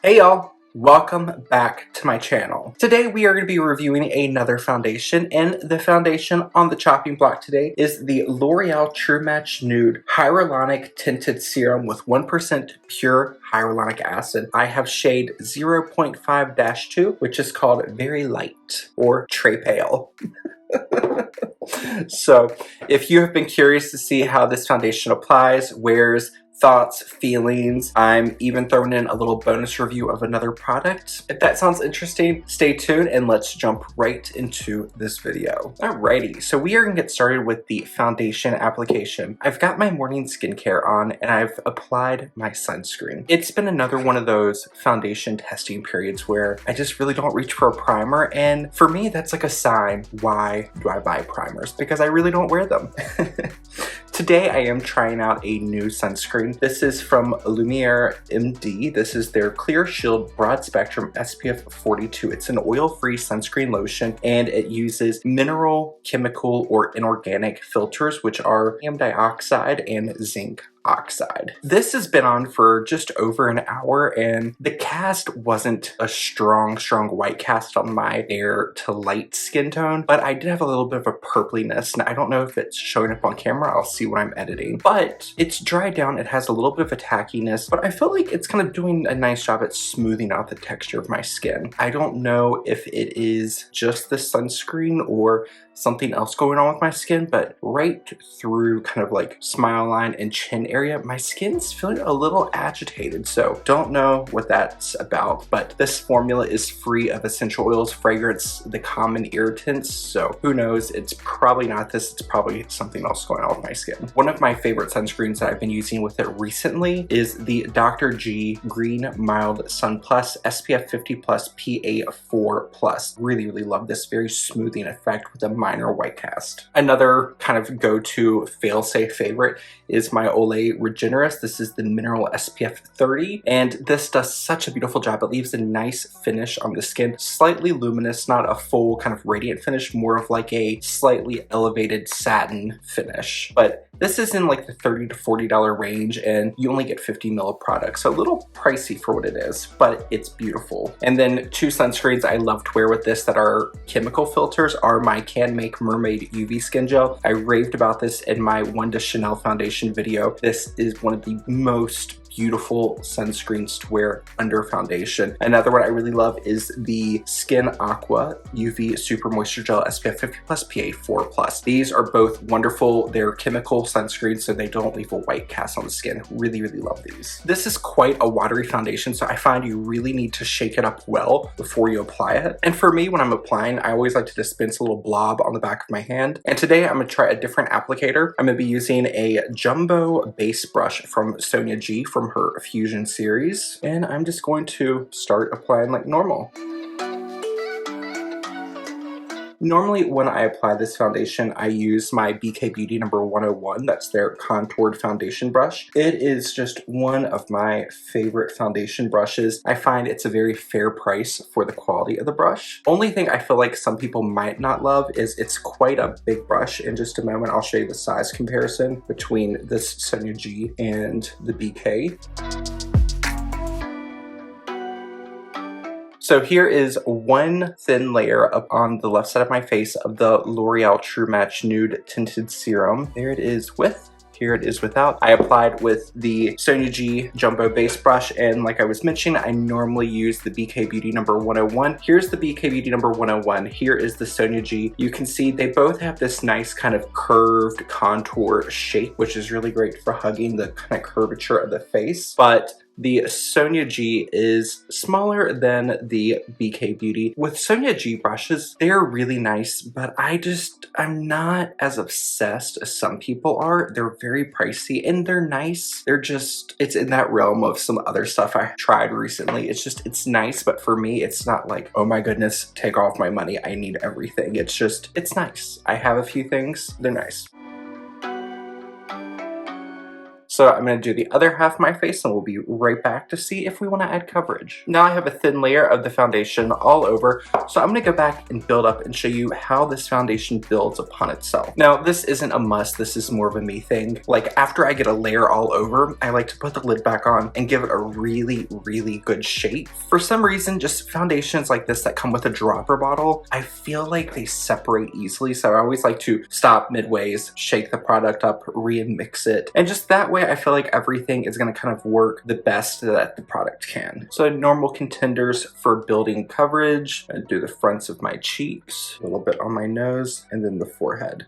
Hey y'all, welcome back to my channel. Today we are going to be reviewing another foundation, and the foundation on the chopping block today is the L'Oreal True Match Nude Hyaluronic Tinted Serum with 1% pure hyaluronic acid. I have shade 0.5-2, which is called Very Light or Tray Pale. So if you have been curious to see how this foundation applies, wears, thoughts, feelings, I'm even throwing in a little bonus review of another product. If that sounds interesting, stay tuned and let's jump right into this video. Alrighty, so we are gonna get started with the foundation application. I've got my morning skincare on and I've applied my sunscreen. It's been another one of those foundation testing periods where I just really don't reach for a primer, and for me that's like a sign, why do I buy primers? Because I really don't wear them. Today I am trying out a new sunscreen. This is from Alumier MD. This is their Clear Shield Broad Spectrum SPF 42. It's an oil-free sunscreen lotion and it uses mineral, chemical, or inorganic filters, which are sodium dioxide and zinc oxide. This has been on for just over an hour and the cast wasn't a strong white cast on my fair to light skin tone, but I did have a little bit of a purpliness, and I don't know if it's showing up on camera. I'll see when I'm editing, but it's dried down. It has a little bit of a tackiness, but I feel like it's kind of doing a nice job at smoothing out the texture of my skin. I don't know if it is just the sunscreen or something else going on with my skin, but right through kind of like smile line and chin area, my skin's feeling a little agitated. So don't know what that's about, but this formula is free of essential oils, fragrance, the common irritants. So who knows? It's probably not this. It's probably something else going on with my skin. One of my favorite sunscreens that I've been using with it recently is the Dr. G Green Mild Sun Plus SPF 50 Plus PA 4 Plus. Really love this very smoothing effect with a minor white cast. Another kind of go-to fail-safe favorite is my Olay Regenerist. This is the Mineral SPF 30, and this does such a beautiful job. It leaves a nice finish on the skin, slightly luminous, not a full kind of radiant finish, more of like a slightly elevated satin finish. But this is in like the $30 to $40 range, and you only get 50 ml of product, so a little pricey for what it is, but it's beautiful. And then two sunscreens I love to wear with this that are chemical filters are my Can Make Mermaid UV Skin Gel. I raved about this in my One to Chanel foundation video. This is one of the most beautiful sunscreens to wear under foundation. Another one I really love is the Skin Aqua UV Super Moisture Gel SPF 50 Plus PA 4 Plus. These are both wonderful. They're chemical sunscreens, so they don't leave a white cast on the skin. Really love these. This is quite a watery foundation, so I find you really need to shake it up well before you apply it. And for me, when I'm applying, I always like to dispense a little blob on the back of my hand. And today I'm gonna try a different applicator. I'm gonna be using a jumbo base brush from Sonia G from her Fusion series, and I'm just going to start applying like normal. Normally when I apply this foundation, I use my BK Beauty number 101. That's their contoured foundation brush. It is just one of my favorite foundation brushes. I find it's a very fair price for the quality of the brush. Only thing I feel like some people might not love is it's quite a big brush. In just a moment, I'll show you the size comparison between this Sonia G and the BK. So here is one thin layer up on the left side of my face of the L'Oreal True Match Nude Tinted Serum. There it is with. Here it is without. I applied with the Sonia G Jumbo Base Brush, and like I was mentioning, I normally use the BK Beauty number 101. Here's the BK Beauty number 101. Here is the Sonia G. You can see they both have this nice kind of curved contour shape, which is really great for hugging the kind of curvature of the face. But the Sonia G is smaller than the BK Beauty. With Sonia G brushes, they are really nice, but I'm not as obsessed as some people are. They're very pricey and they're nice. It's in that realm of some other stuff I tried recently. It's nice, but for me, it's not like, oh my goodness, take off my money, I need everything. It's nice. I have a few things, they're nice. So I'm going to do the other half of my face and we'll be right back to see if we want to add coverage. Now I have a thin layer of the foundation all over, so I'm going to go back and build up and show you how this foundation builds upon itself. Now this isn't a must, this is more of a me thing. Like after I get a layer all over, I like to put the lid back on and give it a really, really good shape. For some reason, just foundations like this that come with a dropper bottle, I feel like they separate easily, so I always like to stop midways, shake the product up, re-mix it, and just that way I feel like everything is going to kind of work the best that the product can. So normal contenders for building coverage, I do the fronts of my cheeks, a little bit on my nose, and then the forehead.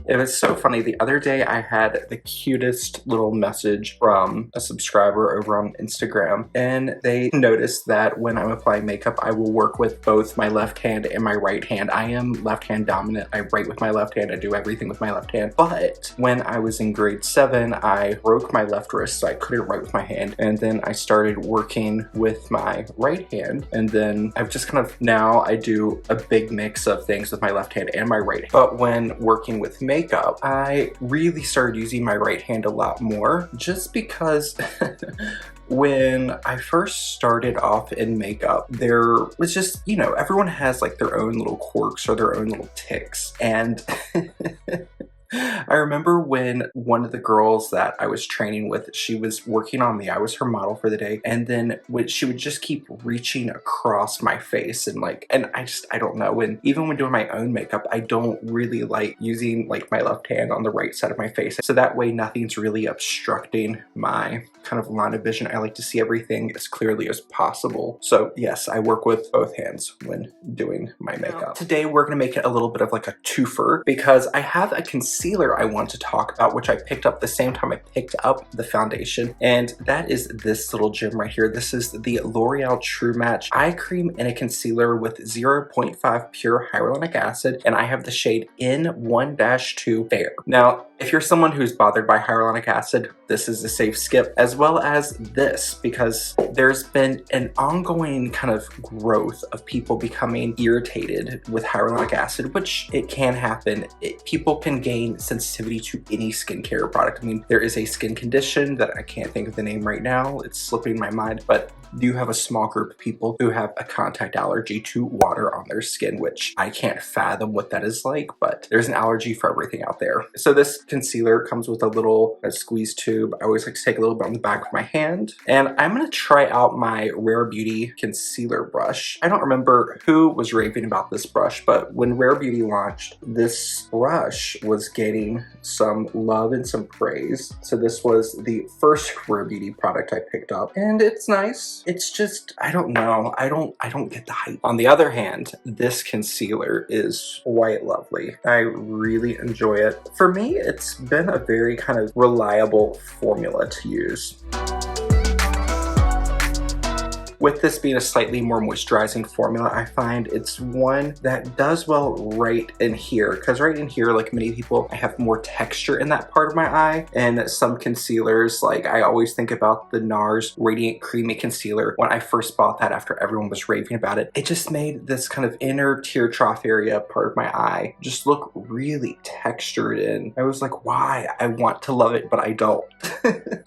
It was so funny. The other day I had the cutest little message from a subscriber over on Instagram, and they noticed that when I'm applying makeup, I will work with both my left hand and my right hand. I am left hand dominant. I write with my left hand. I do everything with my left hand. But when I was in grade 7, I broke my left wrist, so I couldn't write with my hand. And then I started working with my right hand. And then I've just kind of, now I do a big mix of things with my left hand and my right hand. But when working with makeup, I really started using my right hand a lot more, just because when I first started off in makeup, there was just, you know, everyone has like their own little quirks or their own little tics. And I remember when one of the girls that I was training with, she was working on me. I was her model for the day. And then she would just keep reaching across my face and like, and I don't know. And even when doing my own makeup, I don't really like using like my left hand on the right side of my face. So that way nothing's really obstructing my kind of line of vision. I like to see everything as clearly as possible. So yes, I work with both hands when doing my makeup. Today we're gonna make it a little bit of like a twofer because I have a concealer I want to talk about, which I picked up the same time I picked up the foundation, and that is this little gem right here. This is the L'Oreal True Match Eye Cream and a Concealer with 0.5 pure hyaluronic acid, and I have the shade N1-2 Fair. Now, if you're someone who's bothered by hyaluronic acid, this is a safe skip, as well as this, because there's been an ongoing kind of growth of people becoming irritated with hyaluronic acid, which it can happen. People can gain sensitivity to any skincare product. I mean, there is a skin condition that I can't think of the name right now. It's slipping my mind, but you have a small group of people who have a contact allergy to water on their skin, which I can't fathom what that is like, but there's an allergy for everything out there. So this concealer comes with a little squeeze tube. I always like to take a little bit on the back of my hand, and I'm gonna try out my Rare Beauty concealer brush. I don't remember who was raving about this brush, but when Rare Beauty launched, this brush was getting some love and some praise. So this was the first Rare Beauty product I picked up, and it's nice. It's just, I don't know. I don't get the hype. On the other hand, this concealer is quite lovely. I really enjoy it. For me, it's been a very kind of reliable formula to use. With this being a slightly more moisturizing formula, I find it's one that does well right in here, because right in here, like many people, I have more texture in that part of my eye, and some concealers, like I always think about the NARS Radiant Creamy Concealer. When I first bought that after everyone was raving about it, it just made this kind of inner tear trough area part of my eye just look really textured in. I was like, why? I want to love it, but I don't.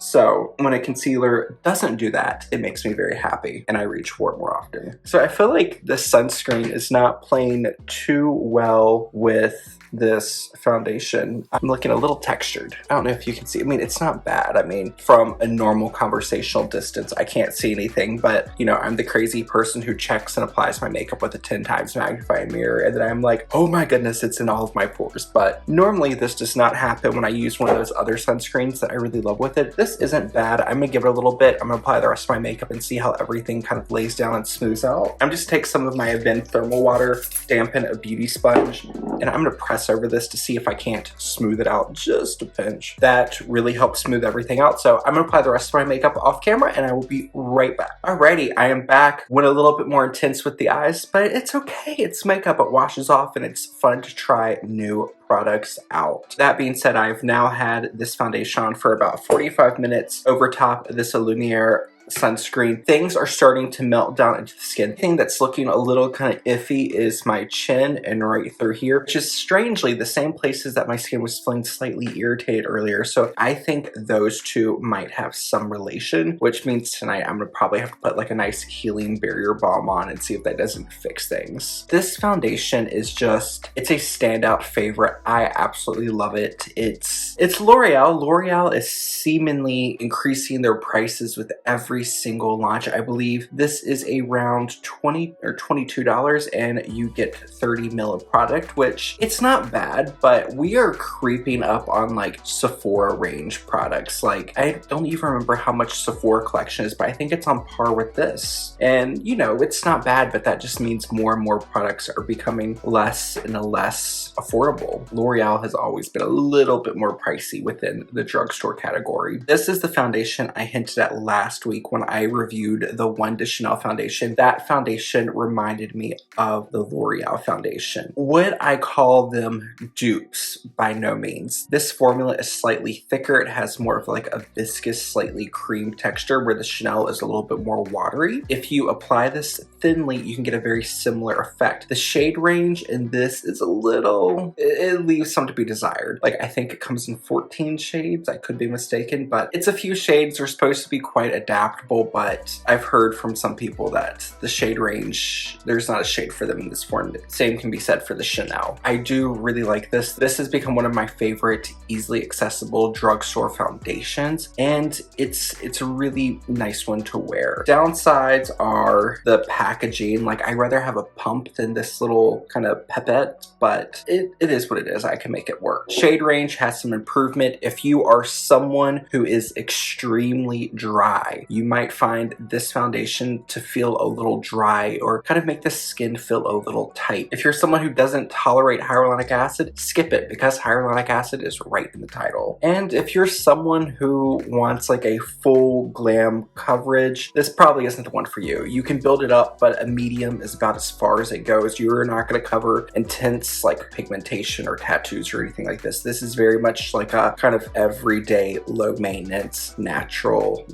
So when a concealer doesn't do that, it makes me very happy, and I reach for it more often. So I feel like the sunscreen is not playing too well with this foundation. I'm looking a little textured. I don't know if you can see. I mean, it's not bad. I mean, from a normal conversational distance, I can't see anything, but you know, I'm the crazy person who checks and applies my makeup with a 10 times magnifying mirror, and then I'm like, oh my goodness, it's in all of my pores. But normally this does not happen when I use one of those other sunscreens that I really love with it. This isn't bad. I'm gonna give it a little bit. I'm gonna apply the rest of my makeup and see how everything kind of lays down and smooths out. I'm just take some of my Avène thermal water, dampen a beauty sponge, and I'm gonna press over this to see if I can't smooth it out just a pinch. That really helps smooth everything out. So I'm gonna apply the rest of my makeup off camera, and I will be right back. Alrighty, I am back. Went a little bit more intense with the eyes, but it's okay. It's makeup. It washes off, and it's fun to try new products out. That being said, I've now had this foundation on for about 45 minutes over top of this Alumier sunscreen. Things are starting to melt down into the skin. The thing that's looking a little kind of iffy is my chin and right through here, which is strangely the same places that my skin was feeling slightly irritated earlier. So I think those two might have some relation, which means tonight I'm gonna probably have to put like a nice healing barrier balm on and see if that doesn't fix things. This foundation is just, it's a standout favorite. I absolutely love it. It's L'Oreal. L'Oreal is seemingly increasing their prices with every single launch. I believe this is around $20 or $22 and you get 30 ml of product, which it's not bad, but we are creeping up on like Sephora range products. Like I don't even remember how much Sephora collection is, but I think it's on par with this. And you know, it's not bad, but that just means more and more products are becoming less and less affordable. L'Oreal has always been a little bit more pricey within the drugstore category. This is the foundation I hinted at last week when I reviewed the One de Chanel foundation. That foundation reminded me of the L'Oreal foundation. Would I call them dupes? By no means. This formula is slightly thicker. It has more of like a viscous, slightly cream texture, where the Chanel is a little bit more watery. If you apply this thinly, you can get a very similar effect. The shade range in this is a little, it leaves some to be desired. Like I think it comes in 14 shades. I could be mistaken, but it's a few shades. They're supposed to be quite adaptable, but I've heard from some people that the shade range, there's not a shade for them in this form. Same can be said for the Chanel. I do really like this. This has become one of my favorite easily accessible drugstore foundations, and it's a really nice one to wear. Downsides are the packaging. Like I'd rather have a pump than this little kind of pipette, but it is what it is. I can make it work. Shade range has some improvement. If you are someone who is extremely dry, you might find this foundation to feel a little dry or kind of make the skin feel a little tight. If you're someone who doesn't tolerate hyaluronic acid, skip it because hyaluronic acid is right in the title. And if you're someone who wants like a full glam coverage, this probably isn't the one for you. You can build it up, but a medium is about as far as it goes. You're not going to cover intense like pigmentation or tattoos or anything like this. This is very much like a kind of everyday, low maintenance, natural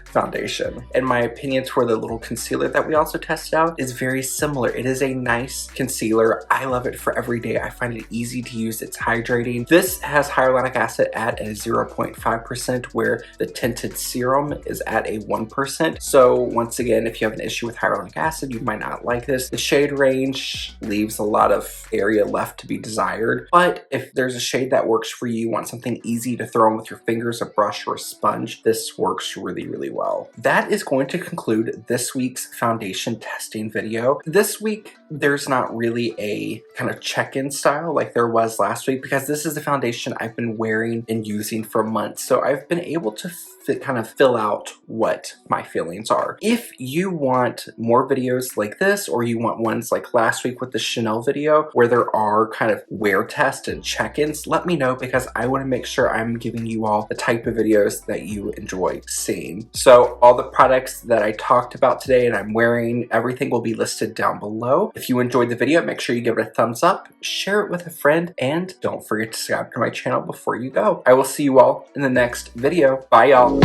foundation. In my opinion, for the little concealer that we also tested out is very similar. It is a nice concealer. I love it for every day. I find it easy to use. It's hydrating. This has hyaluronic acid at a 0.5%, where the tinted serum is at a 1%. So once again, if you have an issue with hyaluronic acid, you might not like this. The shade range leaves a lot of area left to be desired, but if there's a shade that works for you, want something easy to throw on with your fingers, a brush, or a sponge, this works really, really well. That is going to conclude this week's foundation testing video. This week, there's not really a kind of check-in style like there was last week, because this is the foundation I've been wearing and using for months. So I've been able to kind of fill out what my feelings are. If you want more videos like this, or you want ones like last week with the Chanel video where there are kind of wear tests and check-ins, let me know, because I want to make sure I'm giving you all the type of videos that you enjoy seeing. So all the products that I talked about today and I'm wearing, everything will be listed down below. If you enjoyed the video, make sure you give it a thumbs up, share it with a friend, and don't forget to subscribe to my channel before you go. I will see you all in the next video. Bye, y'all.